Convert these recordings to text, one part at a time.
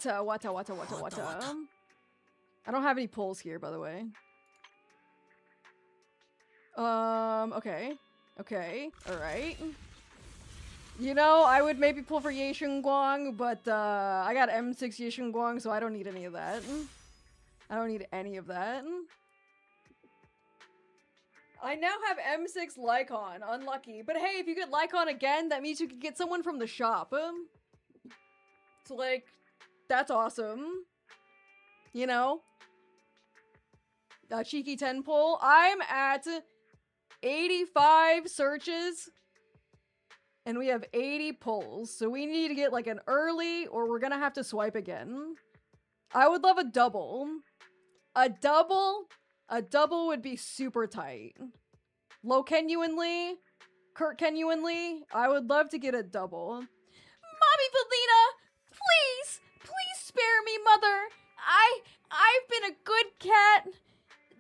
Wata. I don't have any pulls here, by the way. Okay. Okay, alright. You know, I would maybe pull for Yeishun Guang, but, I got M6 Yeishun Guang, so I don't need any of that. I don't need any of that. I now have M6 Lycon. Unlucky. But hey, if you get Lycon again, that means you can get someone from the shop. So, like, that's awesome. You know? Cheeky 10 pull. I'm at 85 searches. And we have 80 pulls. So we need to get, like, an early, or we're gonna have to swipe again. I would love a double. A double would be super tight. Low Kenuinly, Kurt Kenuinly, I would love to get a double. Mommy Velina, please spare me, mother. I've been a good cat.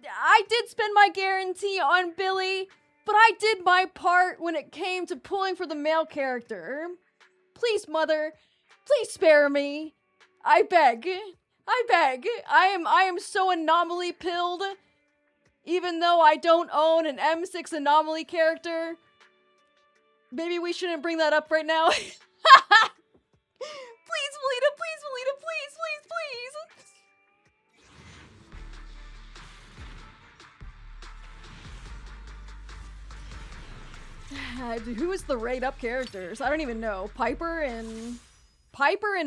I did spend my guarantee on Billy, but I did my part when it came to pulling for the male character. Please, mother, please spare me. I beg. I am so anomaly pilled. Even though I don't own an M6 anomaly character. Maybe we shouldn't bring that up right now. Please, Velina, please. Who is the rate up characters? I don't even know. Piper and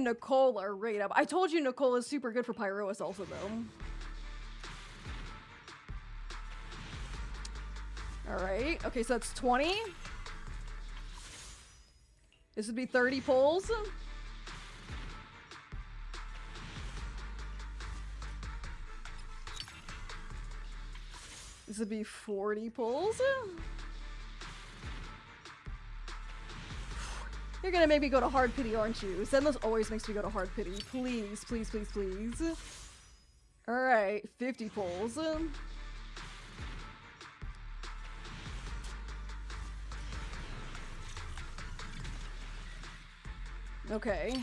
Nicole are rate up. I told you Nicole is super good for Pyroas also, though. Alright, okay, so that's 20. This would be 30 pulls. This would be 40 pulls. You're gonna make me go to hard pity, aren't you? Zenless always makes me go to hard pity. Please. Alright, 50 pulls. Okay.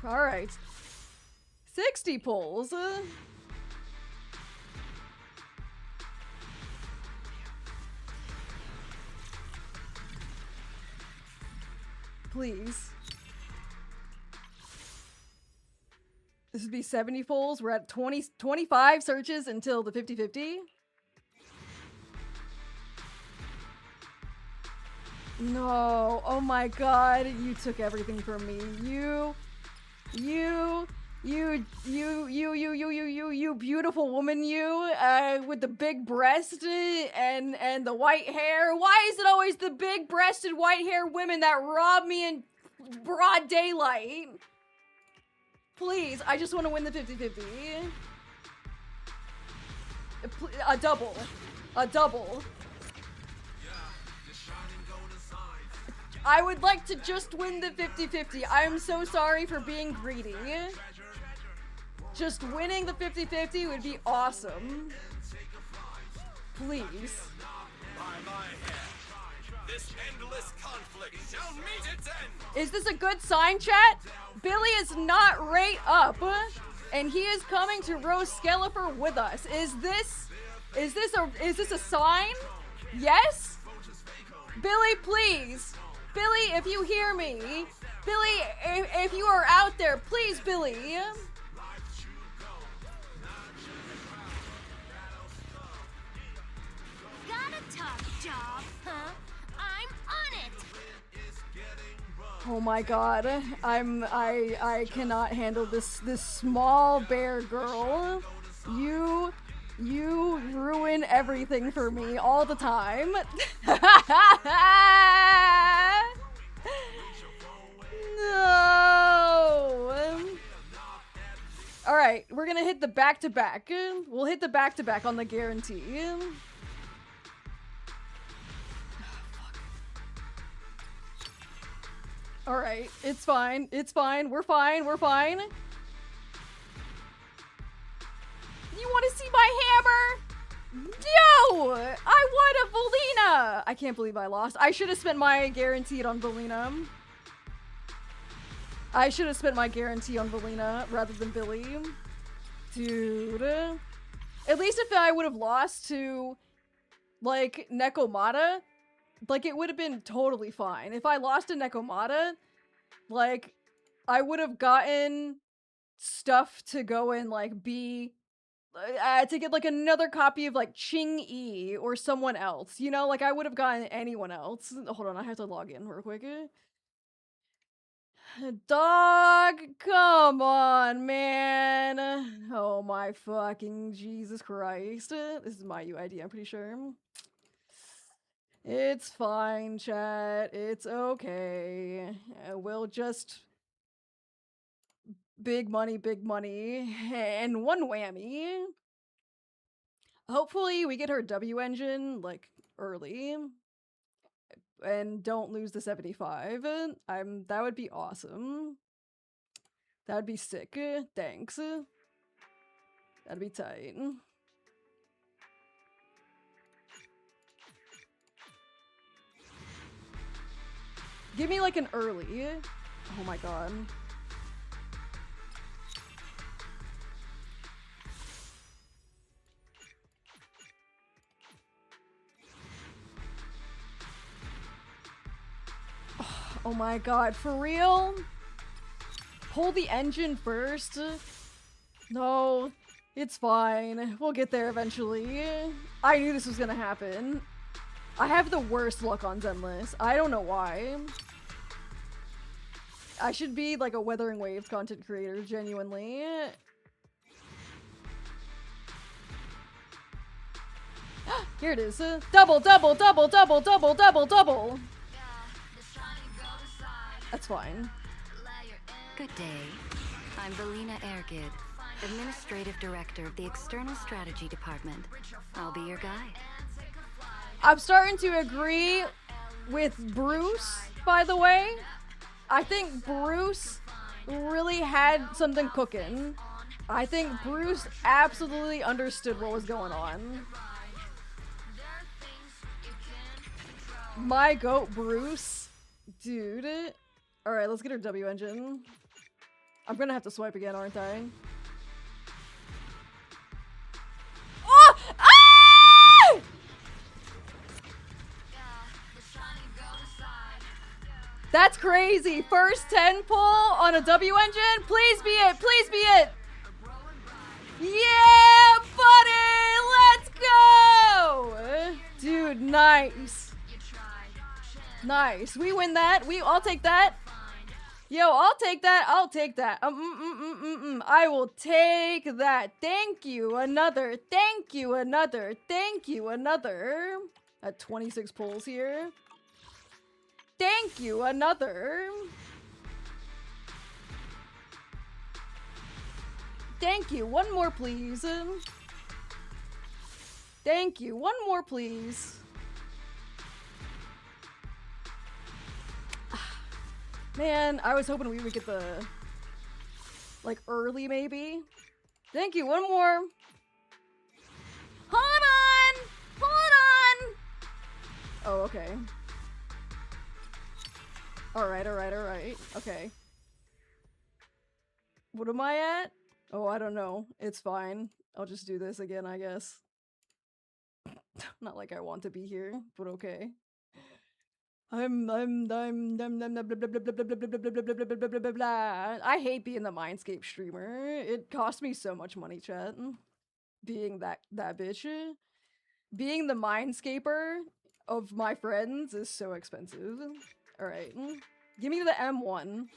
Alright. 60 pulls. Please. This would be 70 pulls. We're at 25 searches until the 50-50. No, oh my god, you took everything from me. You beautiful woman, you, with the big breast and the white hair. Why is it always the big breasted white hair women that rob me in broad daylight? Please, I just want to win the 50-50. A double. I would like to just win the 50-50. I am so sorry for being greedy. Just winning the 50-50 would be awesome. Please. Is this a good sign, chat? Billy is not rate up, and he is coming to roast Skeletor with us. Is this a sign? Yes? Billy, please. Billy, if you hear me. Billy, if you are out there, please, Billy. Got a tough job, huh? I'm on it. Oh my god. I cannot handle this small bear girl. You ruin everything for me all the time. No. Alright, we're gonna hit the back-to-back. We'll hit the back-to-back on the guarantee. Alright, it's fine. We're fine. You want to see my hammer? No! I want a Velina! I can't believe I lost. I should have spent my guaranteed on Velina. I should have spent my guarantee on Velina rather than Billy. Dude. At least if I would have lost to, like, Nekomata, like, it would have been totally fine. If I lost to Nekomata, like, I would have gotten stuff to go and, like, be... to get, like, another copy of, like, Ching-E or someone else. You know? Like, I would have gotten anyone else. Hold on, I have to log in real quick. Dog, come on, man. Oh my fucking Jesus Christ. This is my UID, I'm pretty sure. It's fine, chat. It's okay. We'll just... big money, and one whammy. Hopefully we get her W engine, like, early. And don't lose the 75. That would be awesome. That would be sick. Thanks. That'd be tight. Give me like an early. Oh my god. Oh my god, for real? Pull the engine first? No, it's fine. We'll get there eventually. I knew this was gonna happen. I have the worst luck on Zenless. I don't know why. I should be like a Weathering Waves content creator, genuinely. Here it is. Double, double, double, double, double, double, double. That's fine. Good day. I'm Velina Airgid, Administrative Director of the External Strategy Department. I'll be your guide. I'm starting to agree with Bruce, by the way. I think Bruce really had something cooking. I think Bruce absolutely understood what was going on. My goat, Bruce. Dude. Alright, let's get her W engine. I'm gonna have to swipe again, aren't I? Oh! Ah! That's crazy. First 10 pull on a W engine. Please be it. Please be it. Yeah, buddy. Let's go. Dude, nice. Nice. We win that. I'll take that. Yo, I'll take that. I'll take that. I will take that. Thank you. Another. Thank you. Another. Thank you. Another. At 26 pulls here. Thank you. Another. Thank you. One more, please. Thank you. One more, please. Man, I was hoping we would get the, like, early maybe. Thank you, one more. Hold on! Hold on! Oh, okay. Alright, alright, alright. Okay. What am I at? Oh, I don't know. It's fine. I'll just do this again, I guess. Not like I want to be here, but okay. I hate being the Mindscape streamer. It cost me so much money, chat. Being that bitch. Being the Mindscaper of my friends is so expensive. Alright. Give me the M1.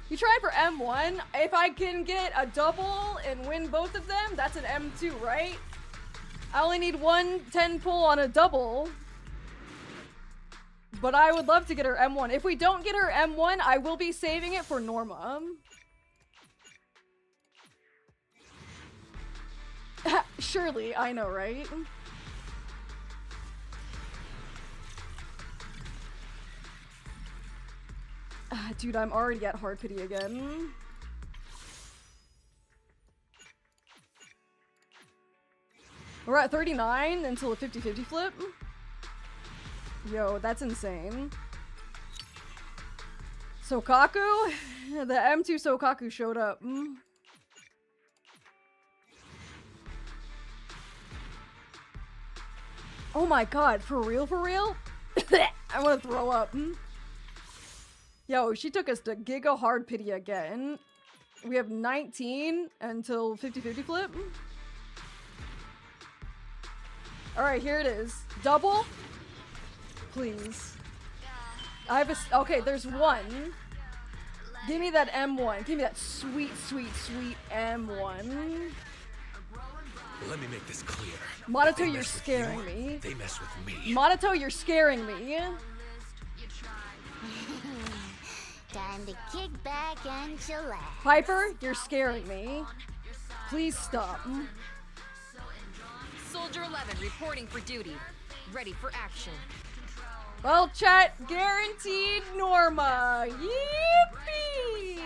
You tried for M1? If I can get a double and win both of them, that's an M2, right? I only need one 10 pull on a double. But I would love to get her M1. If we don't get her M1, I will be saving it for Norma. Surely, I know, right? Dude, I'm already at hard pity again. We're at 39 until a 50-50 flip. Yo, that's insane. Sokaku? The M2 Sokaku showed up. Oh my god, for real, for real? I want to throw up. Yo, she took us to Giga Hard Pity again. We have 19 until 50-50 flip. Alright, here it is. Double? Please. I have a... Okay, there's one. Give me that M1. Give me that sweet, sweet, sweet M1. Let me make this clear. Monato, you're scaring me. They mess with me. Monato, you're scaring me. Time to kick back and chillax. Piper, you're scaring me. Please stop. Soldier 11 reporting for duty. Ready for action. Well, chat, guaranteed Norma. Yippee!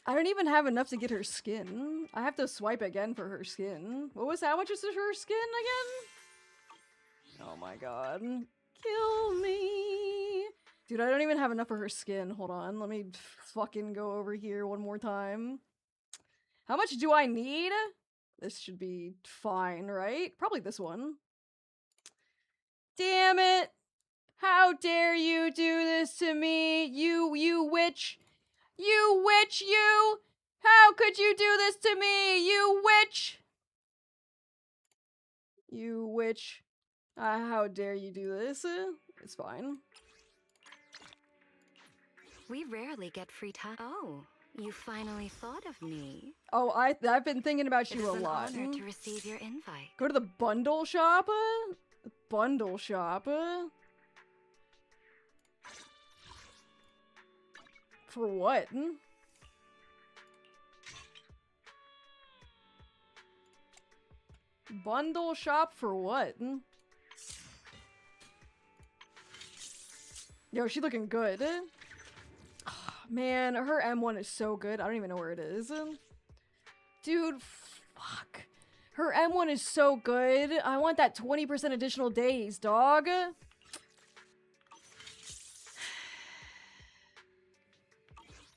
I don't even have enough to get her skin. I have to swipe again for her skin. What was, how much was her skin again? Oh my god. Kill me. Dude, I don't even have enough for her skin. Hold on, let me fucking go over here one more time. How much do I need? This should be fine, right? Probably this one. Damn it! How dare you do this to me, you witch! You witch, you! How could you do this to me, you witch! You witch. How dare you do this? It's fine. We rarely get free time. Oh, you finally thought of me. Oh, I've been thinking about It you is a an lot. honor to receive your invite. Go to the bundle shop? Bundle shop? For what? Bundle shop for what? Yo, she looking good. Oh, man, her M1 is so good. I don't even know where it is. Dude, fuck. Her M1 is so good. I want that 20% additional days, dog.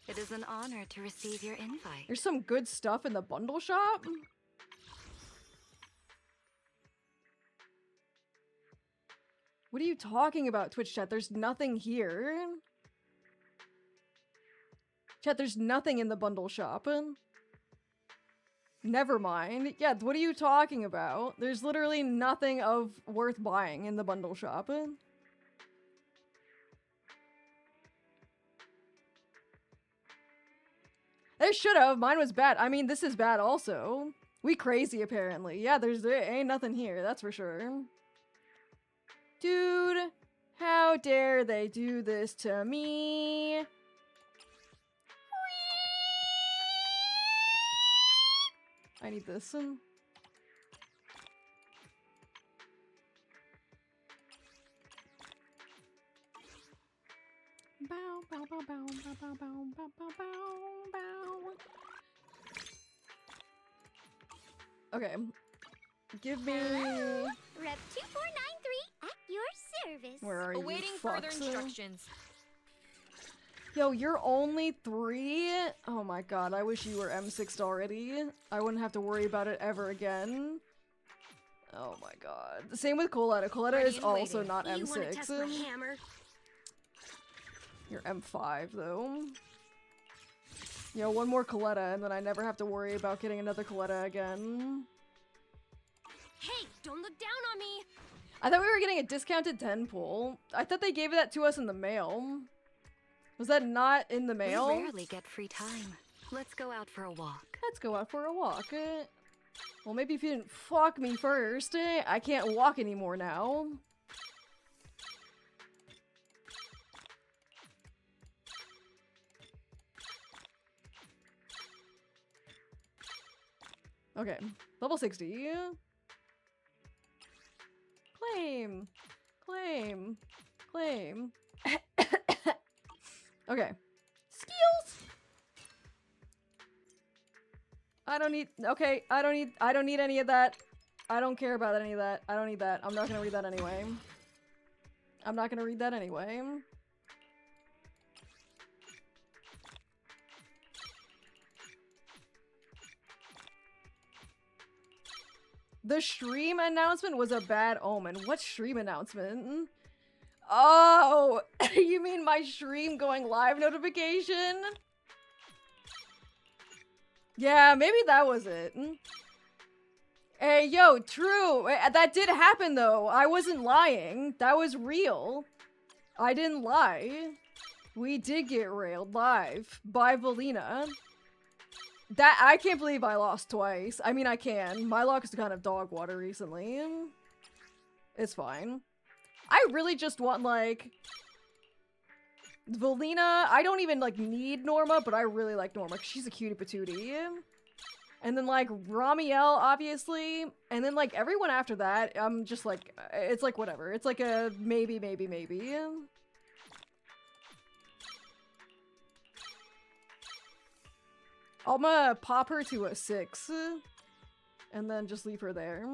It is an honor to receive your invite. There's some good stuff in the bundle shop. What are you talking about, Twitch chat? There's nothing here. Chat, there's nothing in the bundle shop. Never mind. Yeah, what are you talking about? There's literally nothing of worth buying in the bundle shop. They should have. Mine was bad. I mean, this is bad also. We crazy, apparently. Yeah, there ain't nothing here, that's for sure. Dude, how dare they do this to me? I need this. Bow, bow, bow, bow, bow, bow, bow, bow, bow, bow. Okay. Give me... Rep 2493 at your service. Where are you, Awaiting further fucks? instructions. Yo, you're only 3? Oh my god, I wish you were M6'd already. I wouldn't have to worry about it ever again. Oh my god. Same with Coletta. Coletta Ready is and also waiting. not You wanna test my M6. hammer? You're M5 though. Yo, one more Coletta and then I never have to worry about getting another Coletta again. Hey, don't look down on me. I thought we were getting a discounted 10 pull. I thought they gave that to us in the mail. Was that not in the mail? We rarely get free time. Let's go out for a walk. Let's go out for a walk. Well, maybe if you didn't fuck me first, I can't walk anymore now. Okay, level 60. Claim. Claim. Claim. Okay. Skills! I don't need- okay, I don't need any of that. I don't care about any of that. I don't need that. I'm not gonna read that anyway. I'm not gonna read that anyway. The stream announcement was a bad omen. What stream announcement? Oh, you mean my stream going live notification? Yeah, maybe that was it. Hey, yo, true. That did happen, though. I wasn't lying. That was real. I didn't lie. We did get railed live by Velina. That- I can't believe I lost twice. I mean, I can. My luck is kind of dog water recently. It's fine. I really just want, like... Velina, I don't even, like, need Norma, but I really like Norma, 'cause she's a cutie patootie. And then, like, Ramiel, obviously. And then, like, everyone after that, I'm just like, it's like, whatever. It's like a maybe, maybe, maybe. I'm gonna pop her to a 6. And then just leave her there.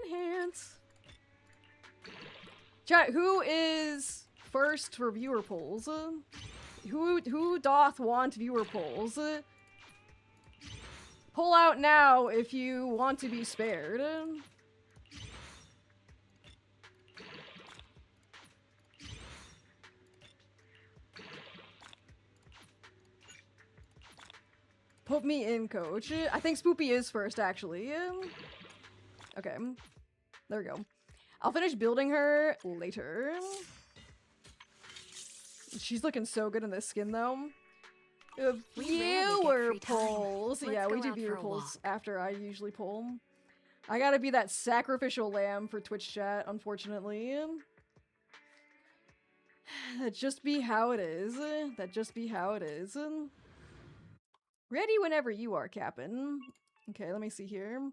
Enhance. Chat, who is first for viewer polls? Who doth want viewer polls? Pull out now if you want to be spared. Put me in, coach. I think Spoopy is first, actually. Okay. There we go. I'll finish building her later. She's looking so good in this skin, though. We rarely get Viewer free time. polls. Let's Yeah, we go do out viewer for a polls walk. after I usually poll. I gotta be that sacrificial lamb for Twitch chat, unfortunately. That just be how it is. That just be how it is. Ready whenever you are, Cap'n. Okay, let me see here.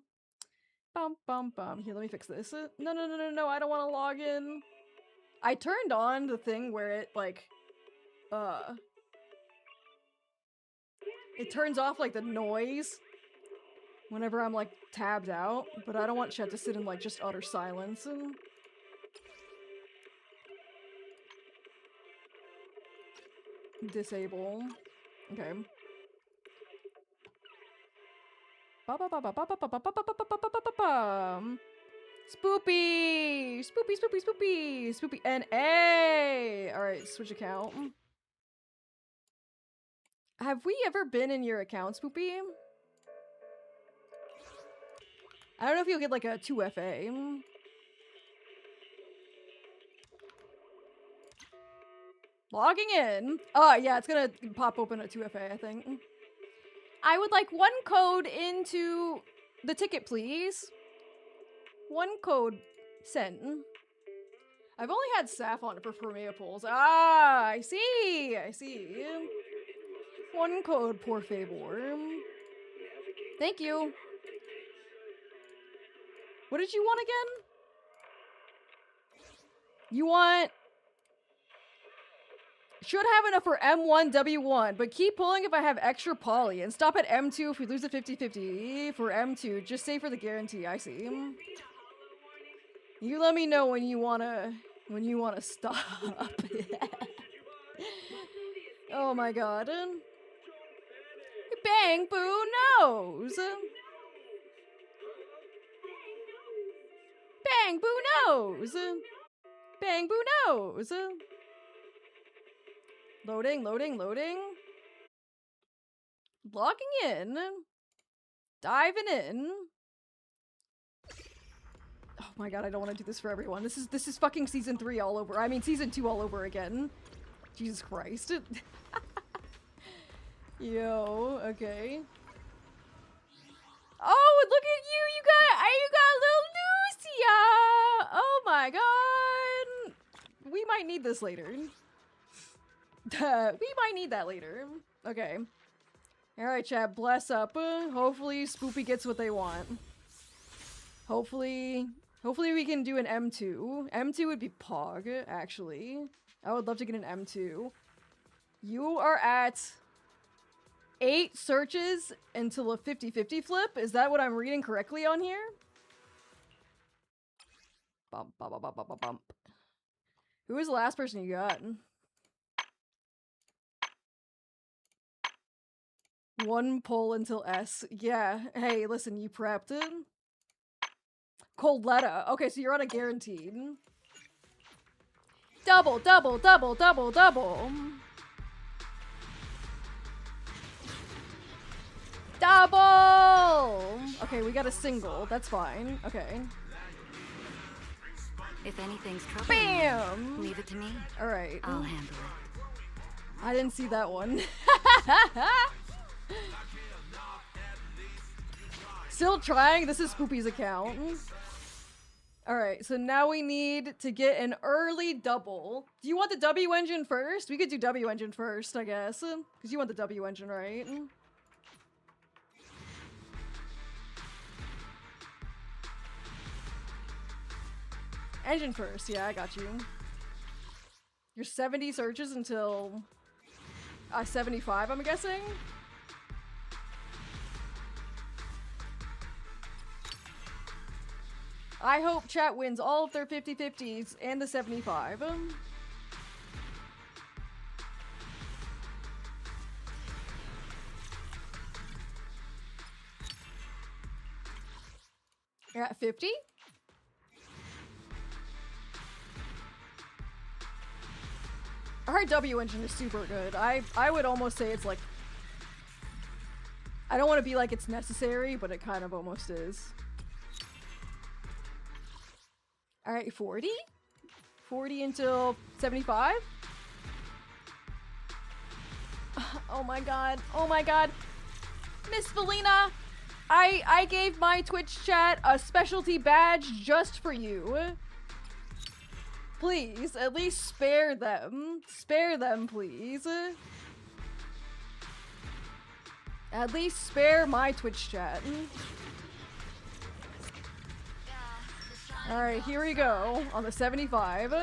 Bum bum bum. Here, let me fix this. No, no, no, no, no, I don't want to log in. I turned on the thing where it, like, it turns off, like, the noise whenever I'm, like, tabbed out, but I don't want chat to sit in, like, just utter silence. Disable. Okay. Spoopy! Spoopy, spoopy, spoopy! Spoopy NA! Alright, switch account. Have we ever been in your account, Spoopy? I don't know if you'll get like a 2FA. Logging in. Yeah, it's gonna pop open a 2FA, I think. I would like one code into the ticket, please. One code sent. I've only had Saf on it for Premiere polls. Ah, I see. I see. One code, por favor. Thank you. What did you want again? You want... Should have enough for M1, W1, but keep pulling if I have extra poly, and stop at M2 if we lose a 50-50 for M2. Just say for the guarantee, I see. You let me know when you wanna stop. Oh my god. Bang Boo knows! Bang Boo knows! Bang Boo knows! Loading, loading, loading. Logging in. Diving in. Oh my god, I don't want to do this for everyone. This is fucking season 3 all over. I mean, season 2 all over again. Jesus Christ. Yo, okay. Oh, look at you! You got little Lucia! Oh my god! We might need this later. We might need that later. Okay. Alright, chat, bless up. Hopefully Spoopy gets what they want. Hopefully we can do an M2. M2 would be Pog, actually. I would love to get an M2. You are at 8 searches until a 50-50 flip. Is that what I'm reading correctly on here? Bump, bump, bump, bump, bump, bump. Who was the last person you got? 1 pull until S. Yeah. Hey, listen, you prepped it. Coldletta. Okay, so you're on a guaranteed. Double, double, double, double, double. Double! Okay, we got a single. That's fine. Okay. If anything's troubling Bam! you, leave it to me. Alright. I'll handle it. I didn't see that one. Still trying. This is Spoopy's account. Alright, so now we need to get an early double. Do you want the W engine first? We could do W engine first, I guess. Because you want the W engine, right? Engine first. Yeah, I got you. You're 70 searches until 75, I'm guessing? I hope chat wins all of their 50-50s and the 75. You're at 50? Our W engine is super good. I would almost say it's like... I don't want to be like it's necessary, but it kind of almost is. Alright, 40? 40 until 75? Oh my god. Oh my god. Miss Velina! I gave my Twitch chat a specialty badge just for you. Please, at least spare them. Spare them, please. At least spare my Twitch chat. Alright, here we go. On the 75.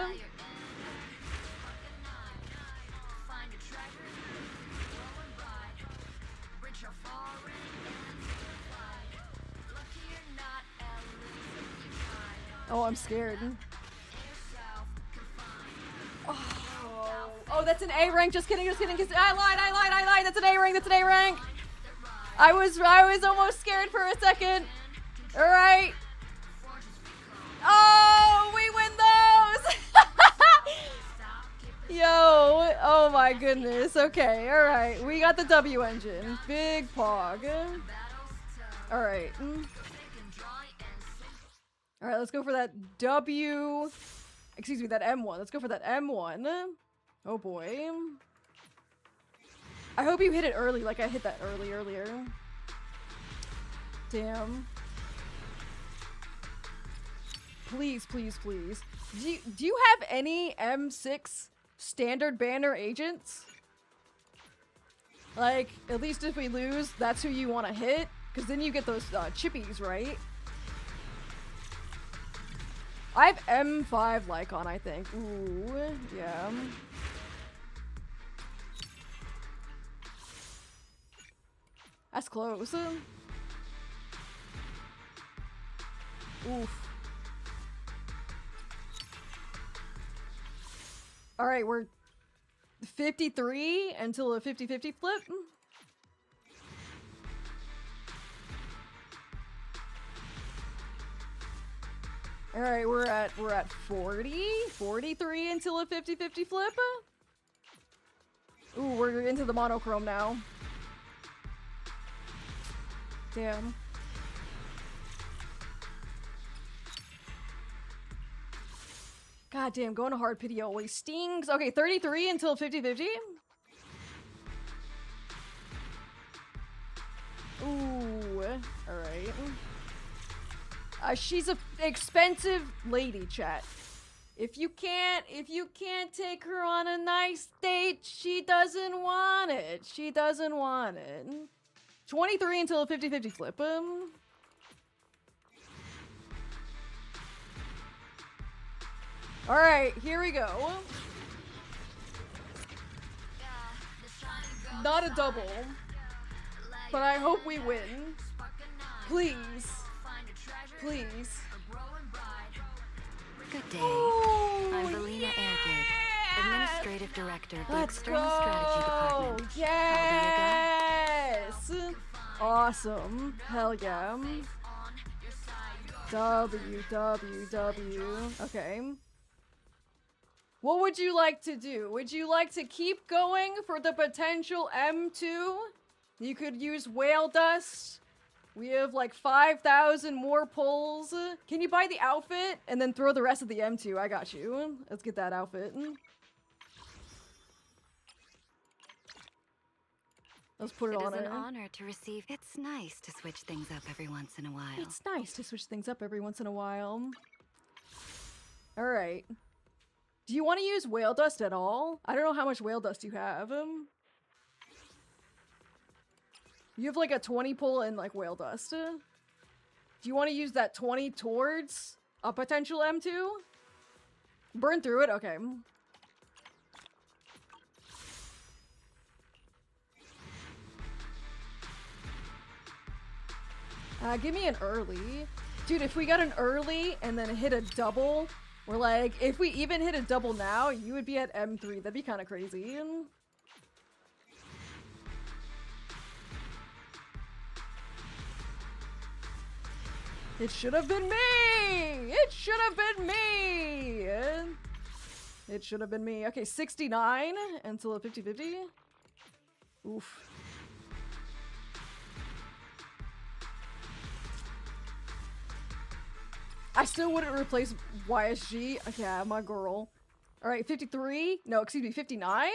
Oh, I'm scared. Oh, that's an A rank. Just kidding, just kidding. I lied. That's an A rank. That's an A rank. I was almost scared for a second. All right. Oh, we win those. Yo, oh my goodness. Okay, all right. We got the W engine. Big pog. All right. All right, let's go for that W. Excuse me, that M1. Let's go for that M1. Oh boy. I hope you hit it early like I hit that earlier. Damn. Please, please, please. Do you have any M6 standard banner agents? Like, at least if we lose, that's who you want to hit? Because then you get those chippies, right? I have M5 Lycon, I think. Ooh, yeah. That's close. Oof. Alright, we're 53 until a 50-50 flip. Alright, we're at 43 until a 50-50 flip. Ooh, we're into the monochrome now. Damn. God damn, going to hard pity always stings. Okay, 33 until 50-50. Ooh, alright. She's a expensive lady, chat. If you can't take her on a nice date, she doesn't want it. She doesn't want it. 23 until a 50-50 flip. Alright, here we go. not a double. But I hope we win. Please. Please. Good day. Ooh, I'm Velina Airgid, yeah! Administrative Director of the Let's External go! Strategy Department. Yes! Awesome. Hell yeah. WWW. Okay. What would you like to do? Would you like to keep going for the potential M2? You could use whale dust. We have like 5,000 more pulls. Can you buy the outfit and then throw the rest of the M2? I got you. Let's get that outfit. Let's put it on It is her. an honor to receive. It's nice to switch things up every once in a while. It's nice to switch things up every once in a while. Alright. Do you want to use whale dust at all? I don't know how much whale dust you have. You have like a 20 pull and like whale dust. Do you want to use that 20 towards a potential M2? Burn through it? Okay. Give me an early. Dude, if we got an early and then hit a double, or like, if we even hit a double now, you would be at M3. That'd be kind of crazy. It should have been me! It should have been me! It should have been me. Okay, 69 until a 50-50. Oof. I still wouldn't replace YSG. Yeah, my girl. Alright, 53. No, excuse me, 59?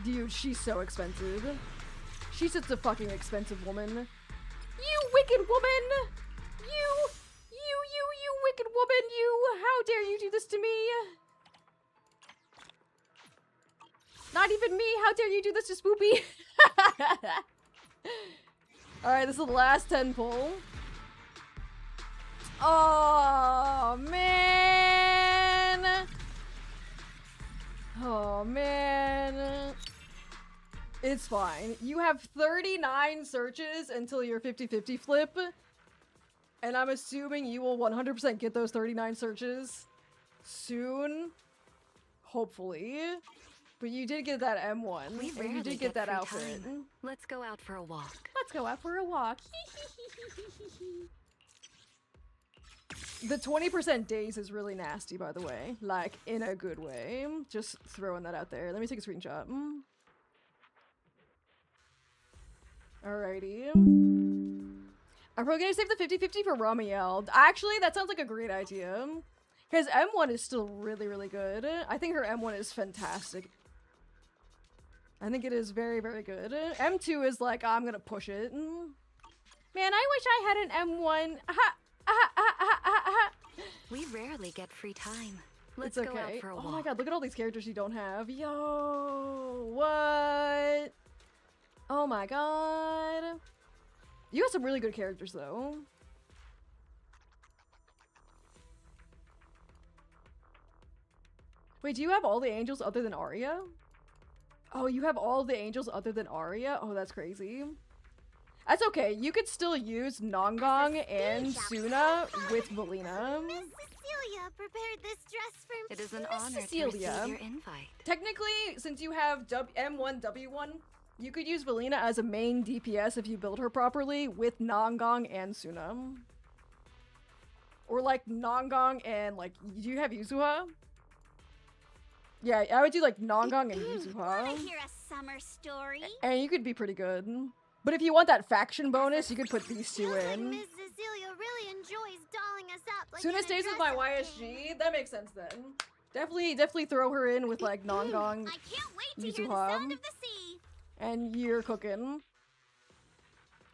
Dude, she's so expensive. She's such a fucking expensive woman. You wicked woman! You wicked woman, you! How dare you do this to me? Not even me, how dare you do this to Spoopy? Alright, this is the last 10 pull. Oh, man! Oh, man. It's fine. You have 39 searches until your 50-50 flip. And I'm assuming you will 100% get those 39 searches soon. Hopefully. But you did get that M1. We And rarely you did get that free outfit. time. Let's go out for a walk. Let's go out for a walk. The 20% days is really nasty, by the way. Like, in a good way. Just throwing that out there. Let me take a screenshot. Alrighty. I'm probably gonna save the 50-50 for Ramiel. Actually, that sounds like a great idea. Because M1 is still really, really good. I think her M1 is fantastic. I think it is very, very good. M2 is like, I'm gonna push it. Man, I wish I had an M1. We rarely get free time. Let's It's go out okay. for a walk. Oh my god, look at all these characters you don't have. Yo, what? Oh my god. You have some really good characters though. Wait, do you have all the angels other than Arya? Oh, you have all the angels other than Arya? Oh, that's crazy. That's okay. You could still use Nongong and Suna with Velina. Miss Cecilia prepared this dress for me. It is an Miss honor Cecilia. to receive your invite. Technically, since you have M1, W1, you could use Velina as a main DPS if you build her properly with Nongong and Suna. Or like Nongong and like, do you have Yuzuha? Yeah, I would do like Nongong and Yuzuha. Wanna hear a summer story? And you could be pretty good. But if you want that faction bonus, you could put these two Feels like in. Miss Cecilia really enjoys dolling us up. Like Suna in a stays with my dress-up YSG. That makes sense then. Definitely throw her in with like Nongong. I can't wait to hear the Yuzuha. sound of the sea. And you're cooking.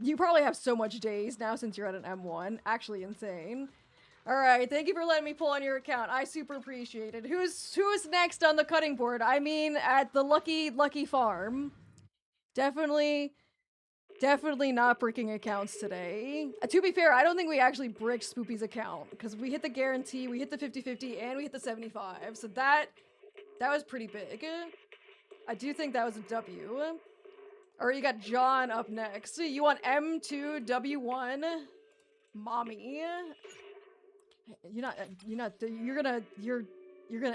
You probably have so much days now since you're at an M1. Actually insane. Alright, thank you for letting me pull on your account. I super appreciate it. Who's next on the cutting board? I mean, at the Lucky Farm. Definitely Definitely not bricking accounts today. To be fair, I don't think we actually bricked Spoopy's account because we hit the guarantee, we hit the 50-50, and we hit the 75. So that was pretty big. I do think that was a W. Or you got John up next. You want M2W1, mommy. You're gonna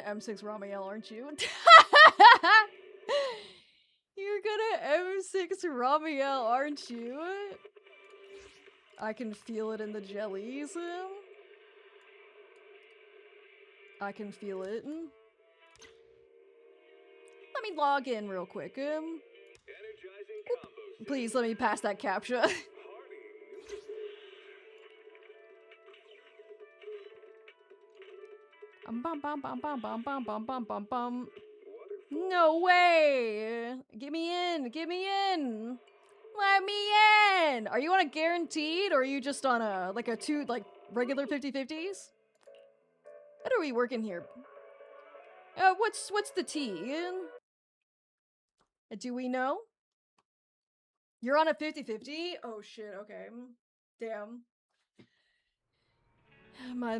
M6 Ramiel, aren't you? You're gonna M6 Ramiel, aren't you? I can feel it in the jellies. I can feel it. Let me log in real quick. Please let me pass that CAPTCHA. No way! Get me in! Get me in! Let me in! Are you on a guaranteed or are you just on a regular 50-50s? What are we working here? What's the T? Do we know? You're on a 50-50? Oh shit, okay. Damn. My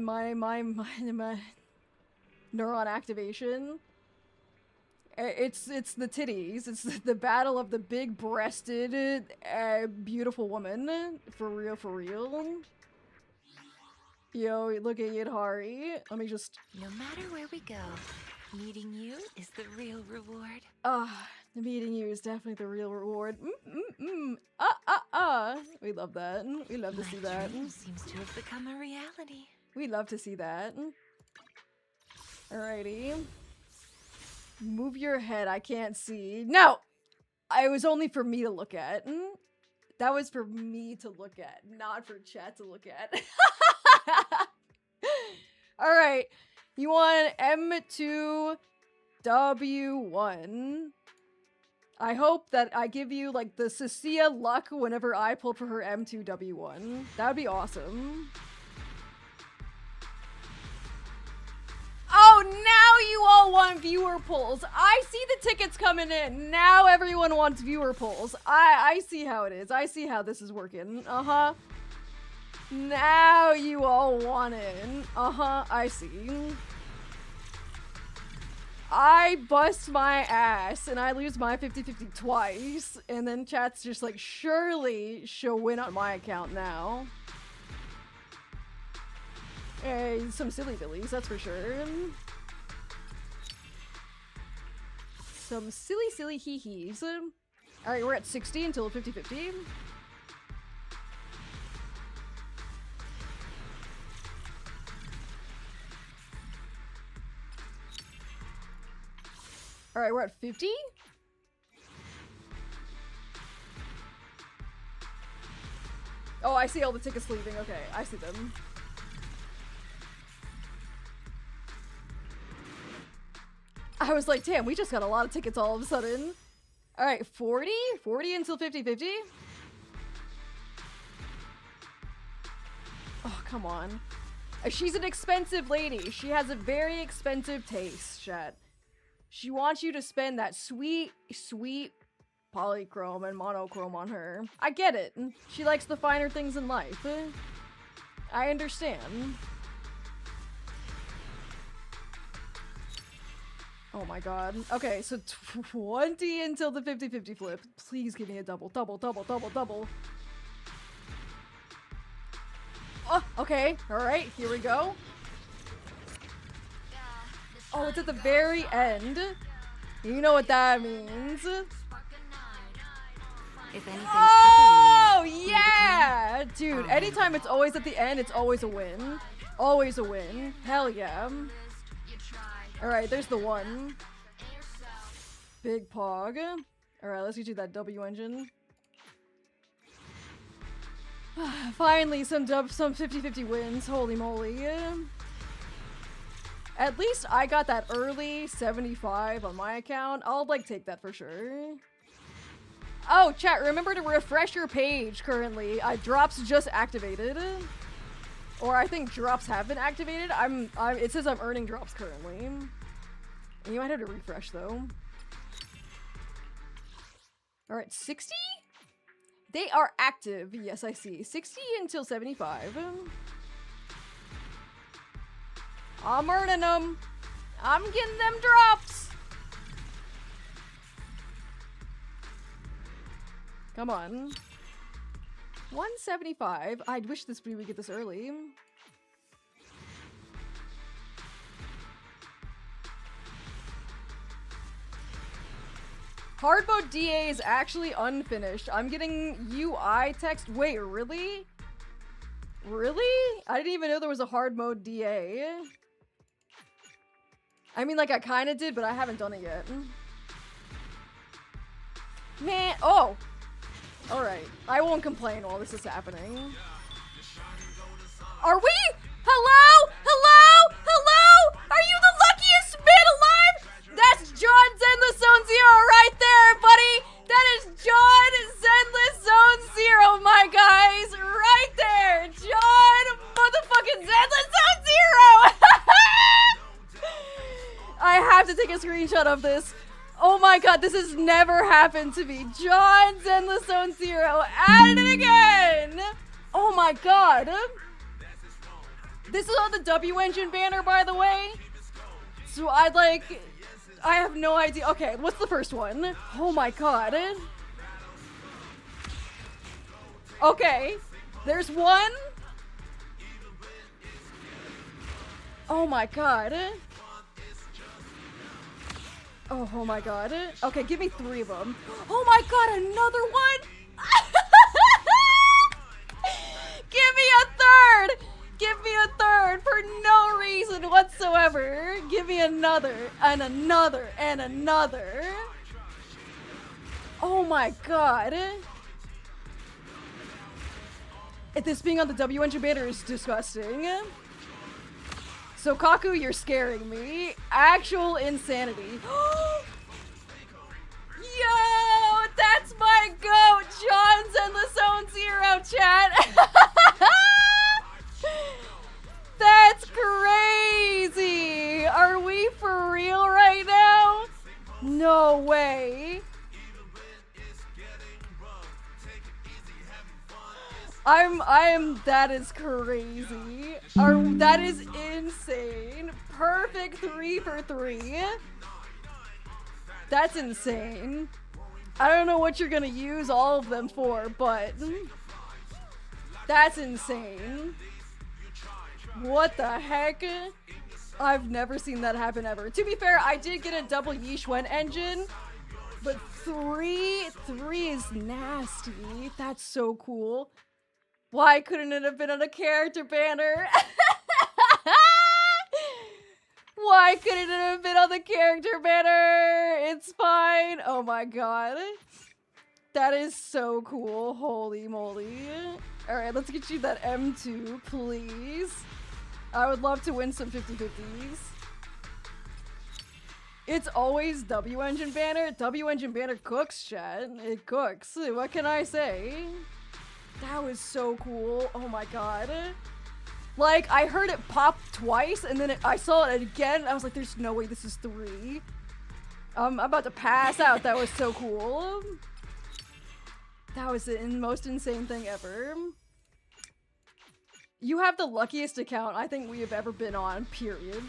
neuron activation. It's the titties. It's the battle of the big-breasted, beautiful woman. For real, for real. Yo, look at Yidhari. Let me just... No matter where we go, meeting you is the real reward. Meeting you is definitely the real reward. We love that. We love to see that. My dream seems to have become a reality. We love to see that. Alrighty. Move your head, I can't see. No! It was only for me to look at. That was for me to look at, not for chat to look at. Alright. You want M2W1. I hope that I give you, like, the Cecilia luck whenever I pull for her M2W1. That would be awesome. Oh, now you all want viewer polls. I see the tickets coming in. Now everyone wants viewer polls. I see how it is. I see how this is working. Uh-huh. Now you all want it. Uh-huh, I see. I bust my ass and I lose my 50-50 twice. And then chat's just like, surely she'll win on my account now. Hey, some silly billies, that's for sure. Some silly hee-hees. Alright, we're at 60 until 50-50. Alright, we're at 50? Oh, I see all the tickets leaving. Okay, I see them. I was like, damn, we just got a lot of tickets all of a sudden. Alright, 40? 40 until 50-50? Oh, come on. She's an expensive lady. She has a very expensive taste, chat. She wants you to spend that sweet, sweet polychrome and monochrome on her. I get it. She likes the finer things in life. I understand. Oh my god. Okay, so 20 until the 50-50 flip. Please give me a double, double, double, double, double. Oh, okay. Alright, here we go. Oh, it's at the very end. You know what that means. If anything's Oh, yeah! Dude, anytime it's always at the end, it's always a win. Always a win. Hell yeah. Alright, there's the one. Big pog. Alright, let's get you that W engine. Finally, some 50-50 wins. Holy moly. At least I got that early 75 on my account. I'll, like, take that for sure. Oh, chat, remember to refresh your page currently. Drops just activated. Or I think drops have been activated. It says I'm earning drops currently. You might have to refresh, though. Alright, 60? They are active. Yes, I see. 60 until 75. I'm earning them. I'm getting them drops. Come on. 175. I'd wish we would get this early. Hard mode DA is actually unfinished. I'm getting UI text. Wait, really? Really? I didn't even know there was a hard mode DA. I mean, like, I kind of did, but I haven't done it yet. Man, oh! Alright, I won't complain while this is happening. Are we? Hello? Hello? Hello? Are you the luckiest man alive? That's John Zenless Zone Zero right there, buddy! That is John Zenless Zone Zero, my guys! Right there! John motherfucking Zenless Zone Zero! I have to take a screenshot of this. Oh my god, this has never happened to me. John Zenless Zone Zero at it again! Oh my god. This is on the W Engine banner, by the way. So I have no idea. Okay, what's the first one? Oh my god. Okay, there's one. Oh my god. Oh my god. Okay, give me 3 of them. Oh my god, another one? Give me a third! Give me a third for no reason whatsoever. Give me another, and another, and another. Oh my god. This being on the W Engine banner is disgusting. So Kaku, you're scaring me. Actual insanity. Yo, that's my goat, John's and the Zone Zero chat. That's crazy. Are we for real right now? No way. That is crazy. That is insane. Perfect 3 for 3. That's insane. I don't know what you're gonna use all of them for, but that's insane. What the heck? I've never seen that happen ever. To be fair, I did get a double Yishwen engine, but 3 is nasty. That's so cool. Why couldn't it have been on a character banner? Why couldn't it have been on the character banner? It's fine. Oh my god. That is so cool. Holy moly. Alright, let's get you that M2, please. I would love to win some 50-50s. It's always W Engine banner. W Engine banner cooks, chat. It cooks. What can I say? That was so cool. Oh my god. Like, I heard it pop twice, and then I saw it again. I was like, there's no way this is 3. I'm about to pass out. That was so cool. That was the most insane thing ever. You have the luckiest account I think we have ever been on, period.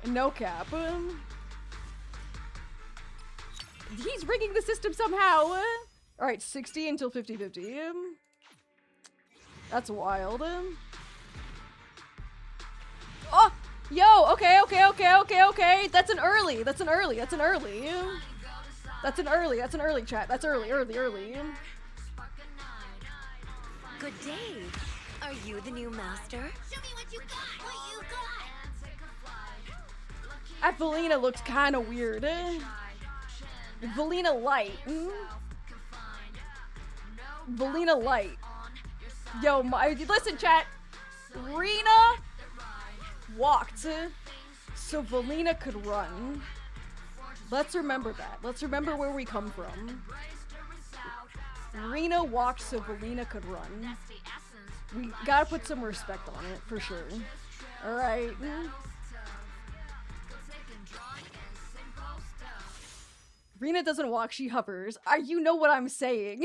No cap. He's rigging the system somehow. Alright, 60 until 50-50. That's wild. Oh! Yo! Okay. That's an early. That's an early, chat. That's early. Good day. Are you the new master? Show me what you got! What you got! That Velina looks kind of weird. Velina light. Velina light. Yo, listen, chat. Rena walked so Velina could run. Let's remember that. Let's remember where we come from. Rena walked so Velina could run. We gotta put some respect on it, for sure. Alright. Rena doesn't walk, she hovers. You know what I'm saying.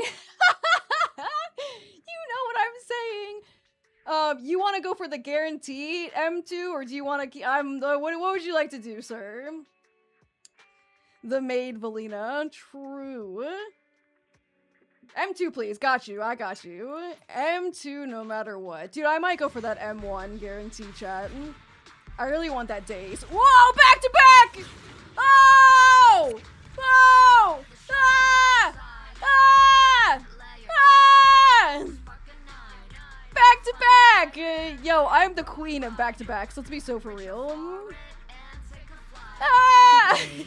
You want to go for the guaranteed M2, or do you want to keep? What would you like to do, sir? The maid Velina. True. M2, please. Got you. I got you. M2, no matter what. Dude, I might go for that M1 guarantee, chat. I really want that days. Whoa! Back to back! Oh! Oh! Ah! Ah! Ah! Back to back! Yo, I'm the queen of back to backs. Let's be so for real. Ah! I'm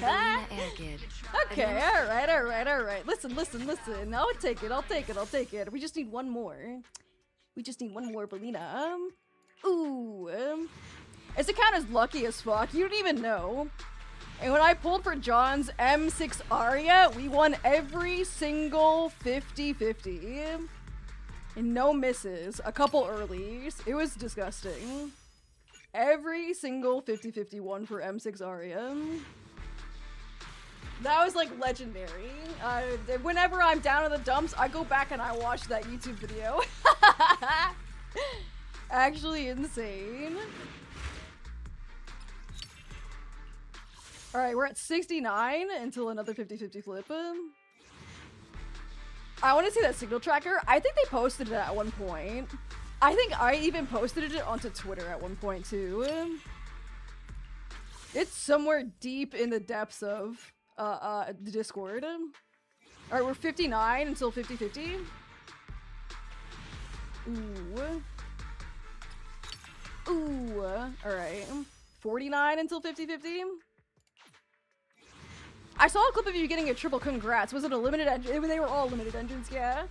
Velina Airgid. Okay, alright. Listen. I'll take it. We just need one more. Velina. Ooh. It's a count as lucky as fuck. You don't even know. And when I pulled for John's M6 Aria, we won every single 50-50. And no misses. A couple earlies. It was disgusting. Every single 50-50 won for M6 Aria. That was like legendary. Whenever I'm down in the dumps, I go back and I watch that YouTube video. Actually insane. Alright, we're at 69 until another 50-50 flip. I want to see that signal tracker. I think they posted it at one point. I think I even posted it onto Twitter at one point too. It's somewhere deep in the depths of the Discord. Alright, we're 59 until 50-50. Ooh. Alright. 49 until 50-50. I saw a clip of you getting a triple congrats. Was it a limited engine? They were all limited engines, yeah.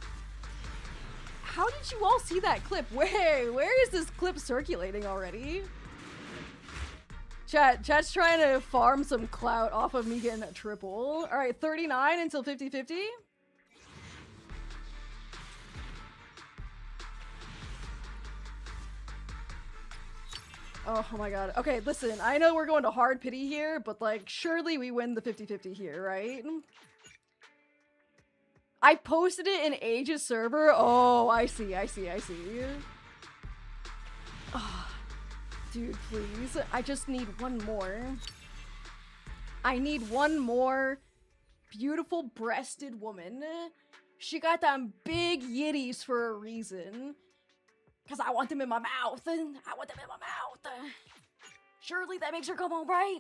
How did you all see that clip? Where is this clip circulating already? Chat's trying to farm some clout off of me getting a triple. Alright, 39 until 50-50. Oh my god. Okay, listen, I know we're going to hard pity here, but like, surely we win the 50-50 here, right? I posted it in Age's server. Oh, I see. Oh, dude, please. I just need one more. I need one more beautiful breasted woman. She got them big yitties for a reason. Because I want them in my mouth. Surely that makes her come home, right?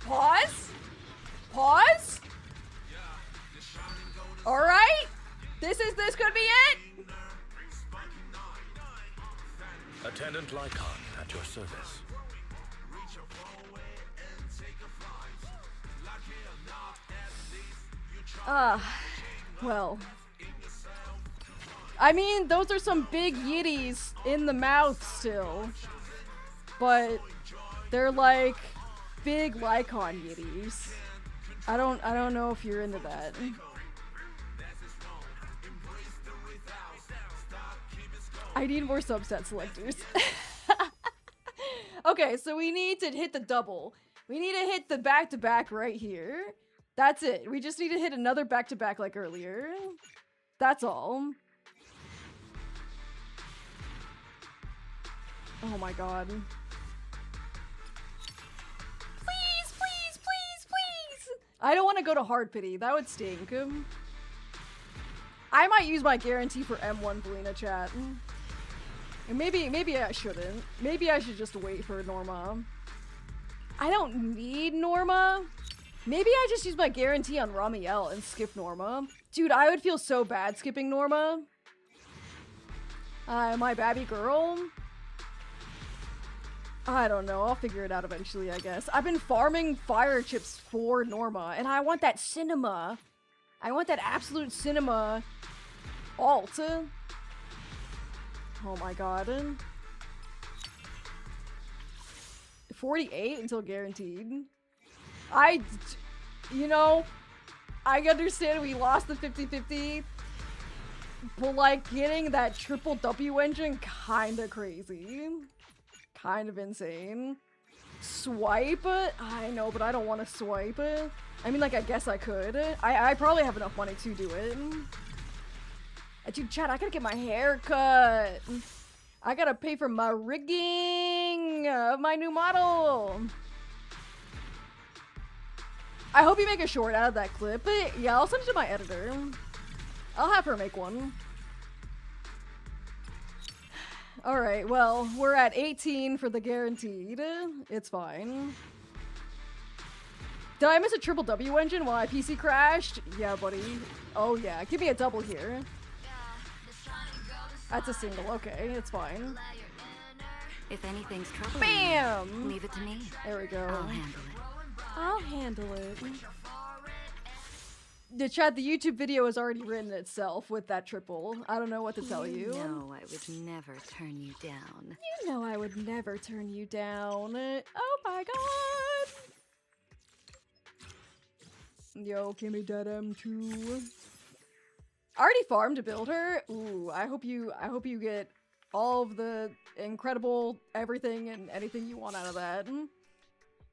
Pause? Alright. This could be it. Attendant Lycon at your service. Well. I mean, those are some big yitties in the mouth still. But they're like big Lycon yitties. I don't know if you're into that. I need more subset selectors. Okay, so we need to hit the double. We need to hit the back-to-back right here. That's it. We just need to hit another back-to-back like earlier. That's all. Oh my god. Please! I don't want to go to hard pity. That would stink. I might use my guarantee for M1 Velina chat. And maybe I shouldn't. Maybe I should just wait for Norma. I don't need Norma. Maybe I just use my guarantee on Ramiel and skip Norma. Dude, I would feel so bad skipping Norma. My babby girl. I don't know. I'll figure it out eventually, I guess. I've been farming fire chips for Norma, and I want that cinema. I want that absolute cinema alt. Oh my god. 48 until guaranteed. You know, I understand we lost the 50-50, but like getting that triple W engine, kinda crazy. Kind of insane. Swipe? I know, but I don't want to swipe. I mean, like, I guess I could. I probably have enough money to do it. Dude, chat, I gotta get my hair cut. I gotta pay for my rigging of my new model. I hope you make a short out of that clip. Yeah, I'll send it to my editor. I'll have her make one. Alright, well, we're at 18 for the guaranteed. It's fine. Did I miss a triple W engine while my PC crashed? Yeah, buddy. Oh yeah, give me a double here. That's a single, okay, it's fine. If anything's troubling Bam! you, leave it to me. There we go. I'll handle it. I'll handle it. The chat, the YouTube video has already written itself with that triple. I don't know what to tell you. No, I would never turn you down. You know I would never turn you down. Oh my god! Yo, give me that M2. I already farmed to build her. Ooh, I hope you get all of the incredible everything and anything you want out of that.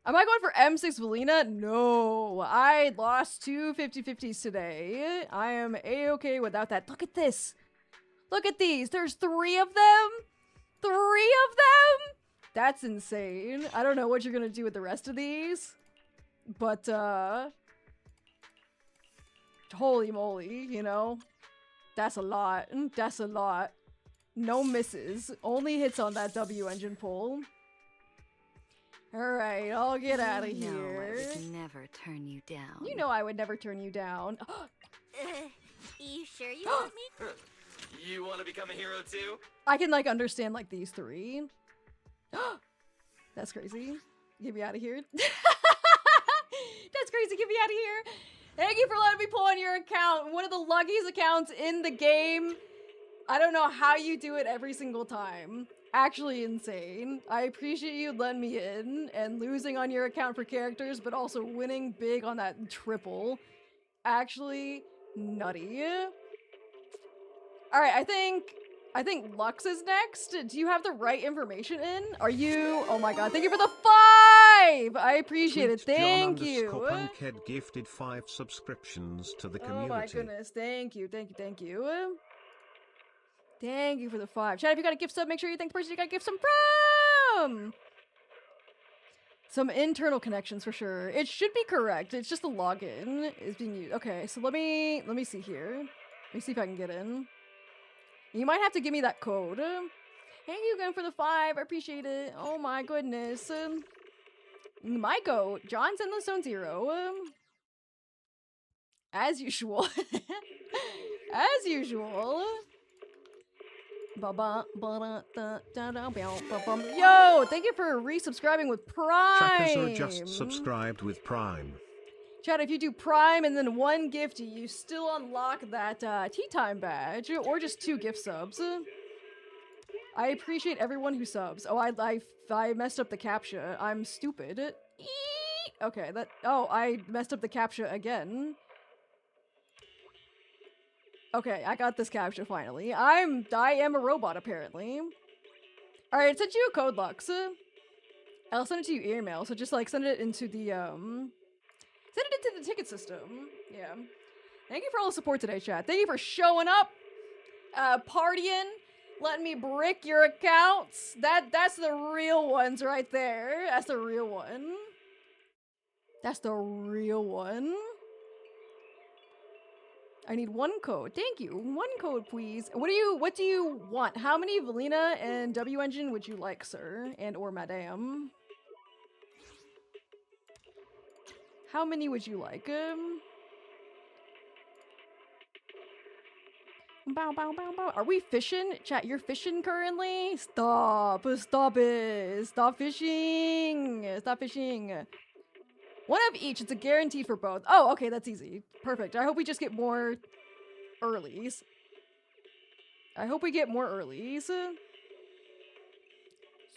Am I going for M6 Velina? No, I lost two 50-50s today. I am a-okay without that. Look at this. Look at these. There's 3 of them. 3 of them? That's insane. I don't know what you're gonna do with the rest of these, but holy moly, you know? That's a lot. That's a lot. No misses. Only hits on that W engine pull. Alright, I'll get out of here. No, I would never turn you down. You know I would never turn you down. You sure you want me? You want to become a hero too? I can, like, understand, like, these 3. That's crazy. Get me out of here. That's crazy. Get me out of here. Thank you for letting me pull on your account. One of the luckiest accounts in the game. I don't know how you do it every single time. Actually insane. I appreciate you letting me in and losing on your account for characters, but also winning big on that triple. Actually nutty. Alright, I think Lux is next. Do you have the right information in? Are you? Oh my god, thank you for the 5! I appreciate it. Thank you. Punkhead gifted 5 subscriptions to the community. Oh my goodness, thank you, thank you, thank you. Thank you for the 5. Chat, if you got a gift sub, make sure you thank the person you got a gift sub from! Some internal connections for sure. It should be correct. It's just the login is being used. Okay, so let me see here. Let me see if I can get in. You might have to give me that code. Thank you again for the 5. I appreciate it. Oh my goodness. My goat, John Zenless Zone 0. As usual. As usual. Yo, thank you for resubscribing with Prime. Trackers are just subscribed with Prime. Chat, if you do Prime and then 1 gift, you still unlock that Tea Time badge, or just 2 gift subs. I appreciate everyone who subs. Oh, I messed up the captcha. I'm stupid. Okay, oh, I messed up the captcha again. Okay, I got this captcha finally. I am a robot apparently. Alright, send you a code, Lux. I'll send it to you email, so just like send it into the send it into the ticket system. Yeah. Thank you for all the support today, chat. Thank you for showing up, partying, letting me brick your accounts. That's the real ones right there. That's the real one. That's the real one. I need 1 code. Thank you. 1 code, please. What do you want? How many Velina and W engine would you like, sir? And or madame? How many would you like? Bow, bow, bow, bow. Are we fishing? Chat, you're fishing currently? Stop. Stop it. Stop fishing. Stop fishing. 1 of each. It's a guaranteed for both. Oh, okay, that's easy. Perfect. I hope we just get more earlies. I hope we get more earlies.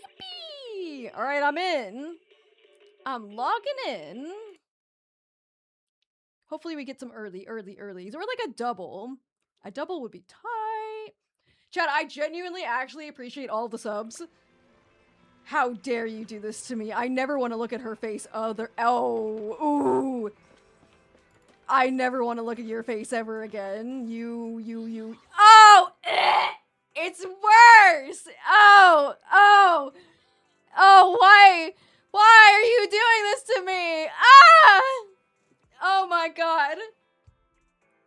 Yippee! Alright, I'm in. I'm logging in. Hopefully we get some earlies. Or like a double. A double would be tight. Chat, I genuinely actually appreciate all the subs. How dare you do this to me? I never want to look at her face. Oh, ooh. I never want to look at your face ever again. You. Oh, it's worse. Oh, why are you doing this to me? Ah! Oh my god.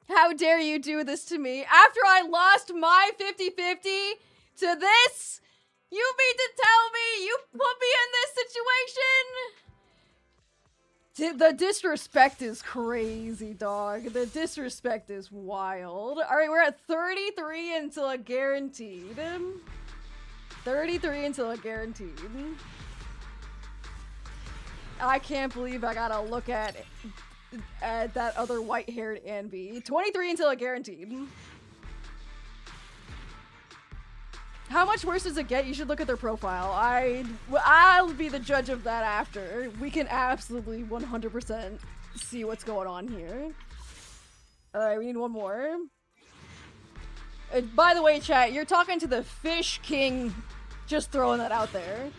How dare you do this to me? After I lost my 50-50 to this? You mean to tell me you put me in this situation? The disrespect is crazy, dog. The disrespect is wild. Alright, we're at 33 until a guaranteed. 33 until a guaranteed. I can't believe I gotta look at that other white-haired Anby. 23 until a guaranteed. How much worse does it get? You should look at their profile. I'll be the judge of that after. We can absolutely 100% see what's going on here. Alright, we need one more. By the way, chat, you're talking to the Fish King. Just throwing that out there.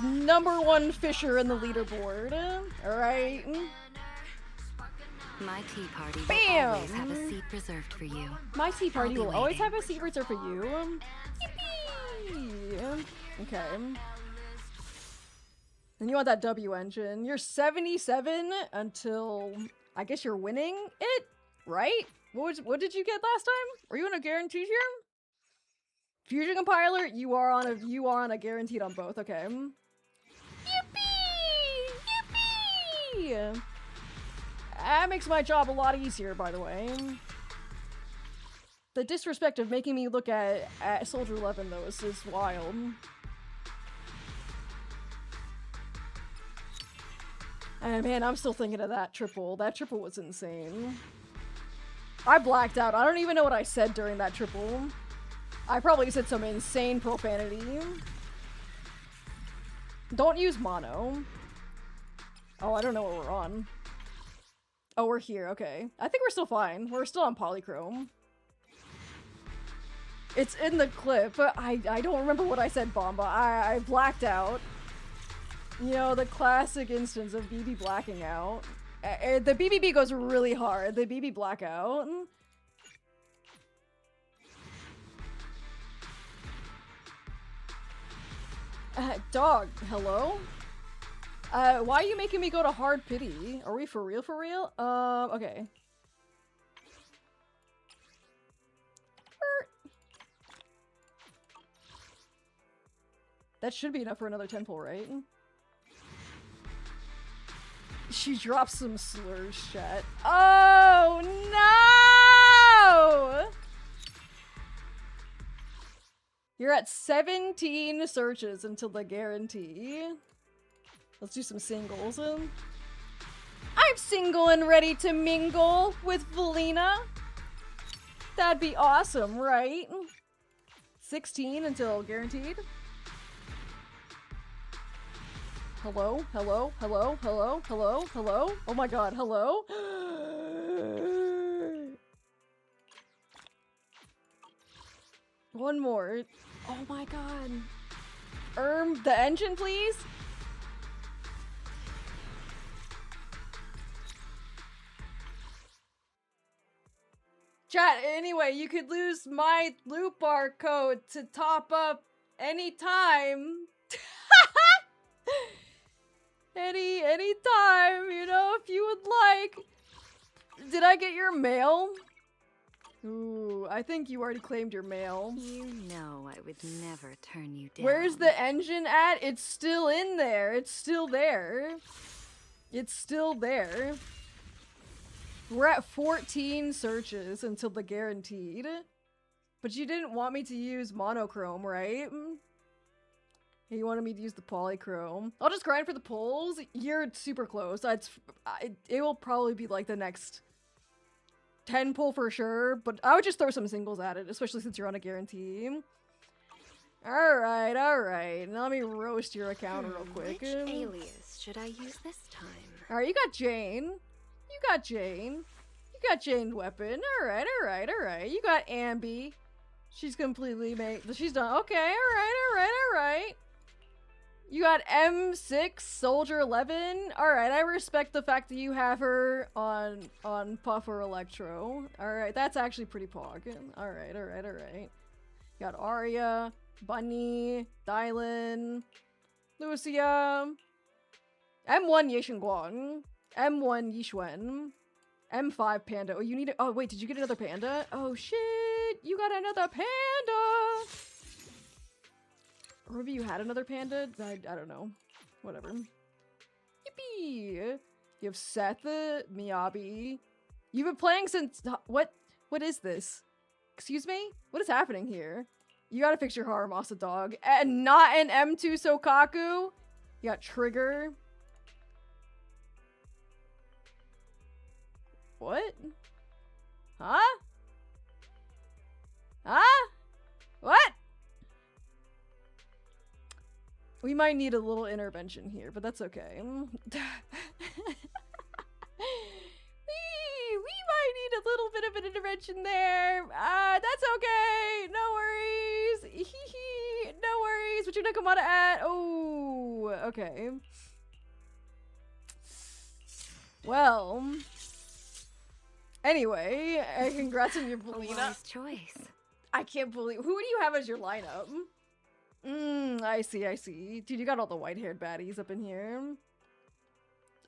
#1 fisher in the leaderboard. Alright. My tea party will Bam! always have a seat reserved for you. My tea party I'll be will always waiting. have a seat reserved for you. Yippee! Okay. And you want that W engine. You're 77 until I guess you're winning it, right? What did you get last time? Were you on a guaranteed here? Fusion compiler, you are on a guaranteed on both, okay. Yippee! Yippee! That makes my job a lot easier, by the way. The disrespect of making me look at Soldier 11, though, is wild. And man, I'm still thinking of that triple. That triple was insane. I blacked out. I don't even know what I said during that triple. I probably said some insane profanity. Don't use mono. Oh, I don't know what we're on. Oh, we're here. Okay. I think we're still fine. We're still on polychrome. It's in the clip. I don't remember what I said, Bomba. I blacked out. You know, the classic instance of BB blacking out. The BBB goes really hard. The BB blackout. Dog, hello? Why are you making me go to hard pity? Are we for real, for real? Okay. That should be enough for another 10 pull, right? She drops some slurs, chat. Oh, no! You're at 17 searches until the guarantee. Let's do some singles. I'm single and ready to mingle with Velina. That'd be awesome, right? 16 until guaranteed. Hello? Hello? Hello? Hello? Hello? Hello? Oh my god, hello? One more. Oh my god. The engine, please? Chat, anyway, you could lose my loot bar code to top up anytime. Anytime, you know, if you would like. Did I get your mail? Ooh, I think you already claimed your mail. You know I would never turn you down. Where's the engine at? It's still in there. It's still there. It's still there. We're at 14 searches until the guaranteed. But you didn't want me to use monochrome, right? You wanted me to use the polychrome. I'll just grind for the pulls. You're super close. It will probably be like the next 10 pull for sure, but I would just throw some singles at it, especially since you're on a guarantee. Alright, alright. Now let me roast your account real quick. Which alias should I use this time? Alright, you got Jane. You got Jane. You got Jane's weapon. Alright, alright, alright. You got Ambi. She's completely made. She's done. Okay, alright. You got M6 Soldier 11. Alright, I respect the fact that you have her on Puffer Electro. Alright, that's actually pretty pog. Alright. You got Arya, Bunny, Dylan, Lucia, M1 Yixinguang, M1 Yixuan, M5 Panda. Oh, you need oh, wait, did you get another panda? Oh, shit. You got another panda. Or maybe you had another panda? I don't know. Whatever. Yippee! You have Seth, Miyabi. You've been playing since... What is this? Excuse me? What is happening here? You gotta fix your Haramasa dog. And not an M2 Sokaku? You got Trigger. What? Huh? Huh? What? We might need a little intervention here, but that's okay. we might need a little bit of an intervention there. That's okay. No worries. No worries. What's your Nakamata at? Oh, okay. Well. Anyway, congrats on your Velina. Wise choice. I can't believe. Who do you have as your lineup? I see. Dude, you got all the white-haired baddies up in here.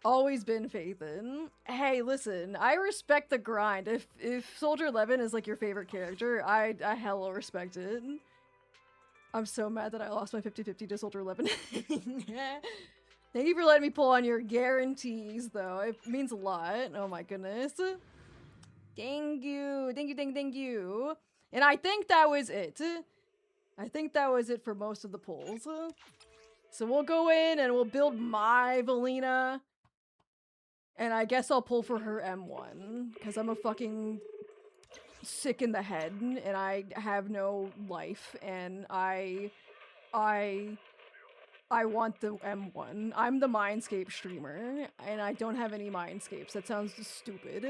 Always been Faithin. Hey, listen, I respect the grind. If Soldier 11 is like your favorite character, I hella respect it. I'm so mad that I lost my 50-50 to Soldier 11. Thank you for letting me pull on your guarantees, though. It means a lot. Oh my goodness. Thank you. And I think that was it. I think that was it for most of the pulls. So we'll go in and we'll build my Velina. And I guess I'll pull for her M1. Because I'm a fucking sick in the head. And I have no life. And I want the M1. I'm the Mindscape streamer. And I don't have any Mindscapes. That sounds stupid.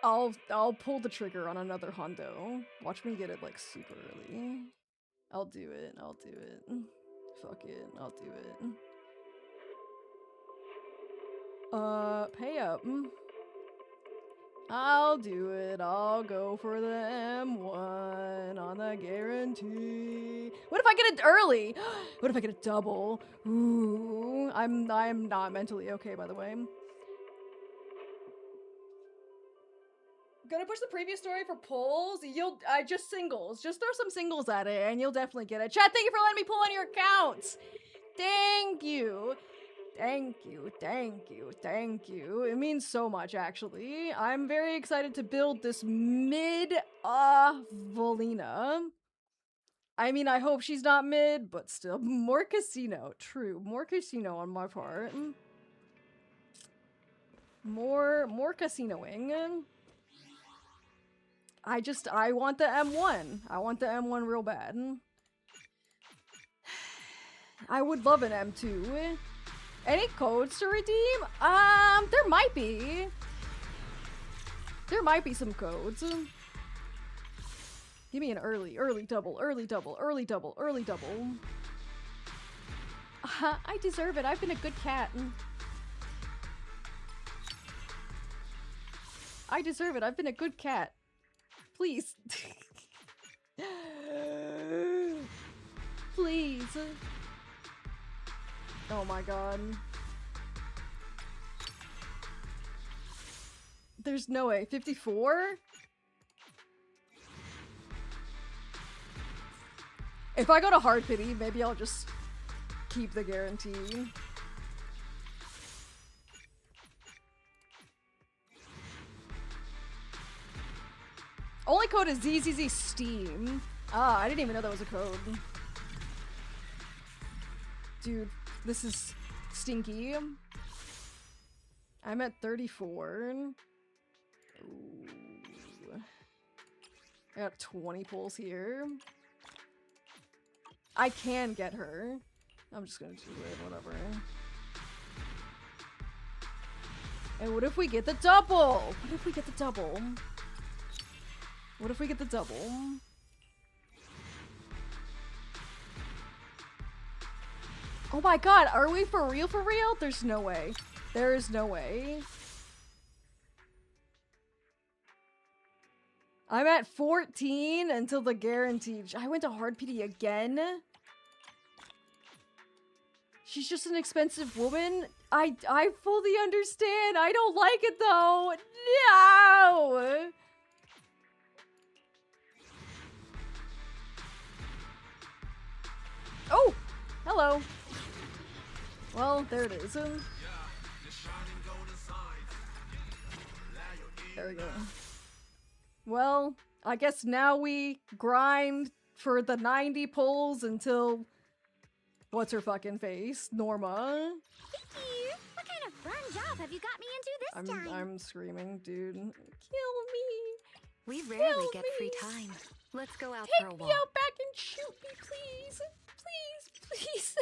I'll pull the trigger on another Hondo. Watch me get it like super early. I'll do it. Fuck it. I'll do it. Pay up. I'll do it. I'll go for the M1 on the guarantee. What if I get it early? What if I get a double? Ooh, I'm not mentally okay, by the way. Gonna push the previous story for pulls. Just singles. Just throw some singles at it and you'll definitely get it. Chat, thank you for letting me pull on your accounts. Thank you. It means so much, actually. I'm very excited to build this mid Velina. I mean, I hope she's not mid, but still. More casino. True. More casino on my part. More casinoing. I want the M1. I want the M1 real bad. I would love an M2. Any codes to redeem? There might be. There might be some codes. Give me an early double. I deserve it. I've been a good cat. I deserve it. I've been a good cat. Please. Please. Oh my god. There's no way. 54? If I go to hard pity, maybe I'll just keep the guarantee. Only code is ZZZ Steam. Ah, I didn't even know that was a code. Dude, this is stinky. I'm at 34. Ooh. I got 20 pulls here. I can get her. I'm just gonna do it, whatever. And what if we get the double? What if we get the double? Oh my god, are we for real for real? There's no way. There is no way. I'm at 14 until the guaranteed. I went to hard PD again? She's just an expensive woman? I fully understand. I don't like it though. No! Oh! Hello. Well, there it is. There we go. Well, I guess now we grind for the 90 pulls until... What's her fucking face? Norma. Thank you. What kind of fun job have you got me into this time? I'm screaming, dude. Kill me. We rarely Kill get me. free time. Let's go out for a Take me walk. out back and shoot me, please. Please, please.